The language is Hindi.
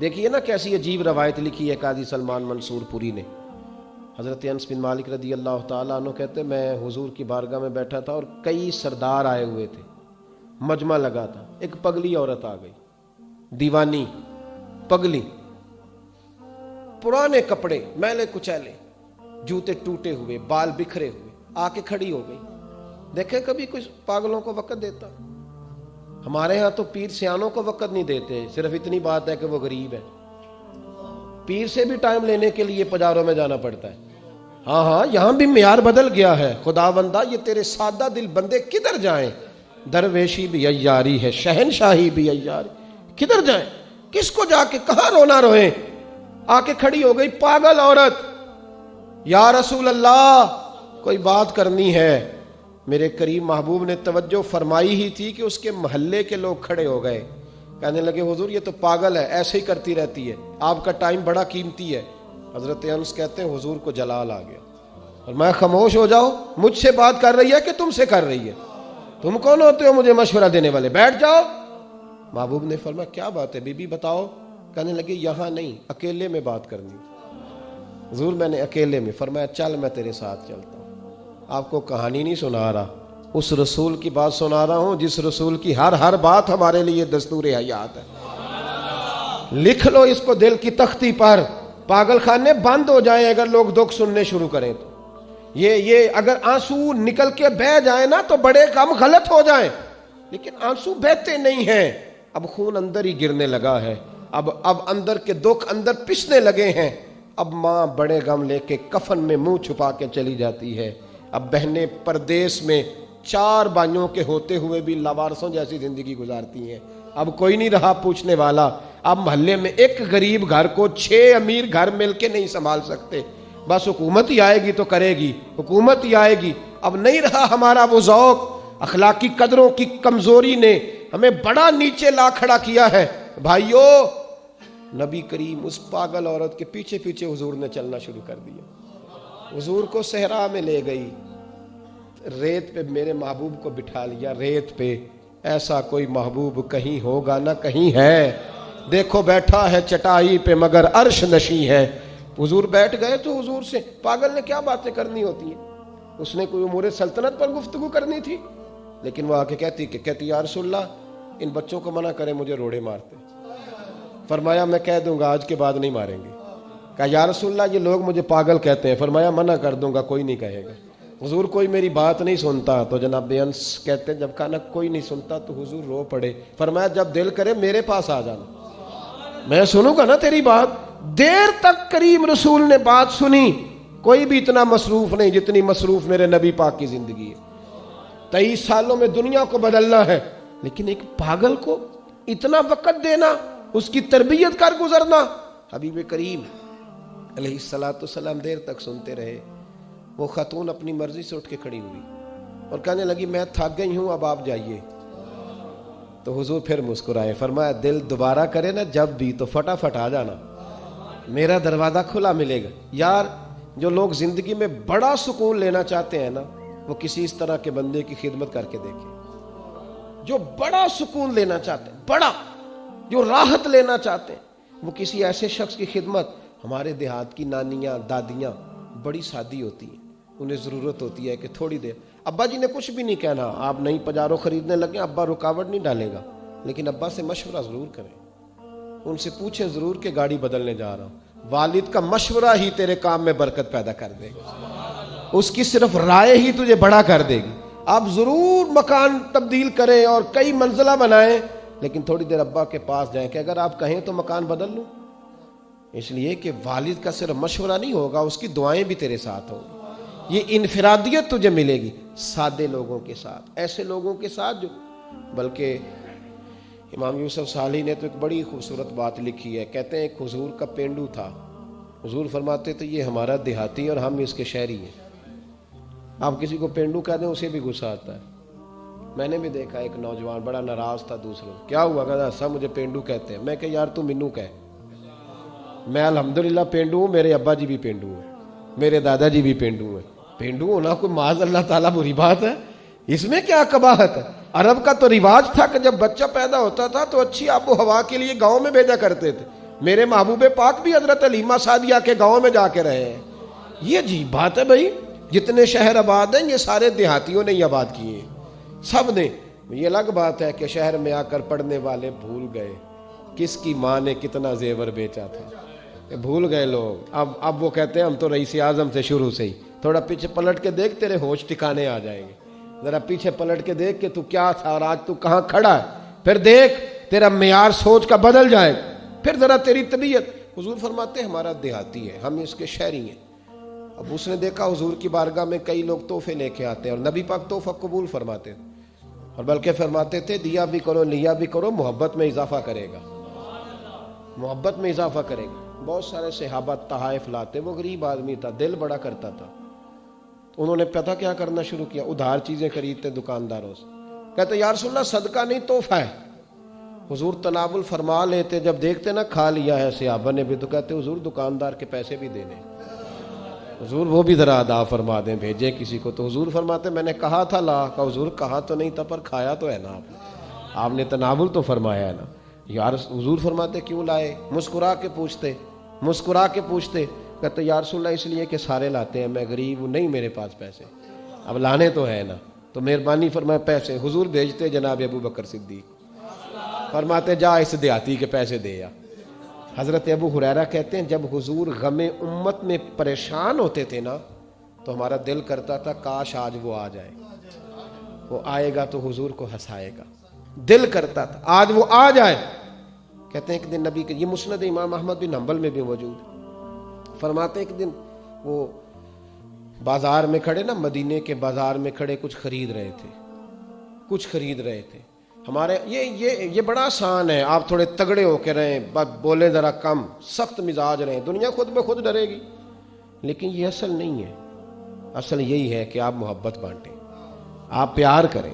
देखिए ना कैसी अजीब रवायत लिखी है काजी सलमान मंसूरपुरी ने। हज़रत अनस बिन मालिक रदी अल्लाह ताला अन्हु कहते, मैं हुजूर की बारगाह में बैठा था और कई सरदार आए हुए थे, मजमा लगा था। एक पगली औरत आ गई, दीवानी पगली, पुराने कपड़े मैले कुचैले, जूते टूटे हुए, बाल बिखरे हुए, आके खड़ी हो गई। देखे कभी कुछ पागलों को वक़्त देता? हमारे यहाँ तो पीर सियानों को वक़्त नहीं देते, सिर्फ इतनी बात है कि वो गरीब है। पीर से भी टाइम लेने के लिए पजारों में जाना पड़ता है। हाँ हाँ, यहाँ भी मियार बदल गया है। खुदावंदा ये तेरे सादा दिल बंदे किधर जाएं? दरवेशी भी अय्यारी है, शहनशाही भी अय्यारी, किधर जाएं? किसको जाके कहाँ रोना रोए? आके खड़ी हो गई पागल औरत। या रसूल अल्लाह, कोई बात करनी है। मेरे करीम महबूब ने तवज्जो फरमाई ही थी कि उसके मोहल्ले के लोग खड़े हो गए, कहने लगे हुजूर ये तो पागल है, ऐसे ही करती रहती है, आपका टाइम बड़ा कीमती है। हजरत अनस कहते हैं हुजूर को जलाल आ गया और मैं खामोश हो जाओ, मुझसे बात कर रही है कि तुमसे कर रही है? तुम कौन होते हो मुझे मशवरा देने वाले? बैठ जाओ। महबूब ने फरमाया क्या बात है बीबी बताओ? कहने लगे यहाँ नहीं, अकेले में बात करनी। हुजूर मैंने अकेले में। फरमाया चल मैं तेरे साथ चलता हूँ। आपको कहानी नहीं सुना रहा, उस रसूल की बात सुना रहा हूं जिस रसूल की हर हर बात हमारे लिए दस्तूर हयात है। लिख लो इसको दिल की तख्ती पर। पागल खाने बंद हो जाएं अगर लोग दुख सुनने शुरू करें तो। ये अगर आंसू निकल के बह जाए ना तो बड़े काम गलत हो जाएं, लेकिन आंसू बहते नहीं हैं। अब खून अंदर ही गिरने लगा है, अब अंदर के दुख अंदर पिसने लगे हैं। अब माँ बड़े गम लेके कफन में मुंह छुपा के चली जाती है। अब बहनें परदेश में 4 भाइयों के होते हुए भी लावारसों जैसी जिंदगी गुजारती हैं। अब कोई नहीं रहा पूछने वाला। अब मोहल्ले में एक गरीब घर को 6 अमीर घर मिलके नहीं संभाल सकते। बस हुकूमत ही आएगी तो करेगी, हुकूमत ही आएगी। अब नहीं रहा हमारा वो ज़ौक़। अखलाकी कदरों की कमजोरी ने हमें बड़ा नीचे ला खड़ा किया है। भाइयों, नबी करीम उस पागल औरत के पीछे पीछे हुजूर ने चलना शुरू कर दिया। हुजूर को सहरा में ले गई, रेत पे मेरे महबूब को बिठा लिया। रेत पे ऐसा कोई महबूब कहीं होगा ना कहीं है। देखो बैठा है चटाई पे मगर अर्श नशी है। हुजूर बैठ गए तो हुजूर से पागल ने क्या बातें करनी होती हैं? उसने कोई उमूर सल्तनत पर गुफ्तगू करनी थी, लेकिन वो आके कहती या रसूलल्लाह इन बच्चों को मना करें, मुझे रोड़े मारते। फरमाया मैं कह दूंगा आज के बाद नहीं मारेंगे। कहा या रसूलल्लाह ये लोग मुझे पागल कहते हैं। फरमाया मना कर दूंगा, कोई नहीं कहेगा। हुजूर कोई मेरी बात नहीं सुनता तो जनाब अनस कहते हैं जब कहा ना कोई नहीं सुनता तो हुजूर रो पड़े। फरमाया जब दिल करे मेरे पास आ जाना, मैं सुनूंगा ना तेरी बात। देर तक करीम रसूल ने बात सुनी। कोई भी इतना मसरूफ नहीं जितनी मसरूफ मेरे नबी पाक की जिंदगी है। 23 सालों में दुनिया को बदलना है, लेकिन एक पागल को इतना वक़्त देना, उसकी तरबियत कर गुजरना। हबीब करीम अलैहिस्सलाम देर तक सुनते रहे। वो खातून अपनी मर्जी से उठ के खड़ी हुई और कहने लगी मैं थक गई हूं, अब आप जाइए। तो हुजूर फिर मुस्कुराए। फरमाया दिल दोबारा करे ना जब भी तो फटाफट आ जाना, मेरा दरवाजा खुला मिलेगा। यार जो लोग जिंदगी में बड़ा सुकून लेना चाहते हैं ना, वो किसी इस तरह के बंदे की खिदमत करके देखें। जो बड़ा सुकून लेना चाहते हैं, बड़ा जो राहत लेना चाहते हैं, वो किसी ऐसे शख्स की खिदमत। हमारे देहात की नानियां दादियां बड़ी सादी होती हैं, उन्हें ज़रूरत होती है कि थोड़ी देर। अब्बा जी ने कुछ भी नहीं कहना, आप नई पजारों खरीदने लगे, अब्बा रुकावट नहीं डालेगा, लेकिन अब्बा से मशवरा ज़रूर करें, उनसे पूछें ज़रूर कि गाड़ी बदलने जा रहा हूँ। वालिद का मशवरा ही तेरे काम में बरकत पैदा कर देगा, उसकी सिर्फ राय ही तुझे बड़ा कर देगी। आप ज़रूर मकान तब्दील करें और कई मंजिला बनाएं, लेकिन थोड़ी देर अब्बा के पास जाएं कि अगर आप कहें तो मकान बदल लूँ। इसलिए कि वालिद का सिर्फ मशवरा नहीं होगा, उसकी दुआएं भी तेरे साथ होंगी। ये इनफिरादियत तुझे मिलेगी सादे लोगों के साथ, ऐसे लोगों के साथ जो। बल्कि इमाम यूसुफ साली ने तो एक बड़ी खूबसूरत बात लिखी है। कहते हैं एक हुजूर का पेंडू था। हुजूर फरमाते थे ये हमारा देहाती और हम इसके शहरी हैं। आप किसी को पेंडू कह दें उसे भी गुस्सा आता है। मैंने भी देखा एक नौजवान बड़ा नाराज था दूसरों, क्या हुआ? कहता सब मुझे पेंडू कहते हैं। मैं कह यार तू मिन्नू कह, मैं अल्हम्दुलिल्लाह पेंडू हूँ, मेरे अब्बा जी भी पेंडू हैं, मेरे दादाजी भी पेंडू हैं। पेंडू होना कोई माज़ अल्लाह ताला बुरी बात है? इसमें क्या कबाहत है? अरब का तो रिवाज था कि जब बच्चा पैदा होता था तो अच्छी आबो हवा के लिए गांव में भेजा करते थे। मेरे महबूबे पाक भी हजरत हलीमा सादिया के गांव में जाके रहे हैं। ये अजीब बात है भाई, जितने शहर आबाद हैं ये सारे देहातियों ने ही आबाद किए, सब ने। ये अलग बात है कि शहर में आकर पढ़ने वाले भूल गए किसकी माँ ने कितना जेवर बेचा था, भूल गए लोग। अब वो कहते हैं हम तो रईस आजम से शुरू से ही। थोड़ा पीछे पलट के देख, तेरे होश ठिकाने आ जाएंगे। जरा पीछे पलट के देख कि तू क्या था और आज तू कहाँ खड़ा है, फिर देख तेरा मेयार सोच का बदल जाएगा। फिर जरा तेरी तबीयत, हुजूर फरमाते हमारा देहाती है, हम इसके शहरी हैं। अब उसने देखा हुजूर की बारगाह में कई लोग तोहफे लेके आते हैं और नबी पाक तोहफा कबूल फरमाते थे, और बल्कि फरमाते थे दिया भी करो लिया भी करो, मोहब्बत में इजाफा करेगा, मोहब्बत में इजाफा करेगा। बहुत सारे सहाबा तहाइफ लाते, वो गरीब आदमी था, दिल बड़ा करता था, तो उन्होंने पता क्या करना शुरू किया, उधार चीजें खरीदते दुकानदारों से। कहते यार सुनना सदका नहीं तोहफा है। हुजूर तनावुल फरमा लेते, जब देखते ना खा लिया है सहाबा ने भी, तो कहते हुजूर दुकानदार के पैसे भी देने, हुजूर वो भी जरा अदा फरमा दें, भेजे किसी को। तो हुजूर फरमाते मैंने कहा था ला का, हुजूर कहा तो नहीं था पर खाया तो है ना आपने, आपने तनावुल तो फरमाया है ना यार। हुजूर फरमाते क्यों लाए, मुस्कुरा के पूछते, मुस्कुरा के पूछते। कहते यार सुन ला इसलिए कि सारे लाते हैं, मैं गरीब हूँ, नहीं मेरे पास पैसे, अब लाने तो है ना, तो मेहरबानी फरमाए पैसे। हुजूर भेजते जनाब अबू बकर सिद्दीक, फरमाते जा इस देहाती के पैसे दे या। हजरत अबू हुरैरा कहते हैं जब हुजूर गमे उम्मत में परेशान होते थे ना, तो हमारा दिल करता था काश आज वो आ जाए, वो आएगा तो हुजूर को हंसाएगा, दिल करता था आज वो आ जाए। कहते हैं एक दिन नबी के, ये मुस्नद इमाम अहमद बिन हंबल में भी मौजूद, फरमाते एक दिन वो बाजार में खड़े ना, मदीने के बाजार में खड़े कुछ खरीद रहे थे, कुछ खरीद रहे थे। हमारे ये बड़ा आसान है, आप थोड़े तगड़े होके रहें, बोले जरा कम, सख्त मिजाज रहें, दुनिया खुद में खुद डरेगी। लेकिन ये असल नहीं है, असल यही है कि आप मोहब्बत बांटें, आप प्यार करें।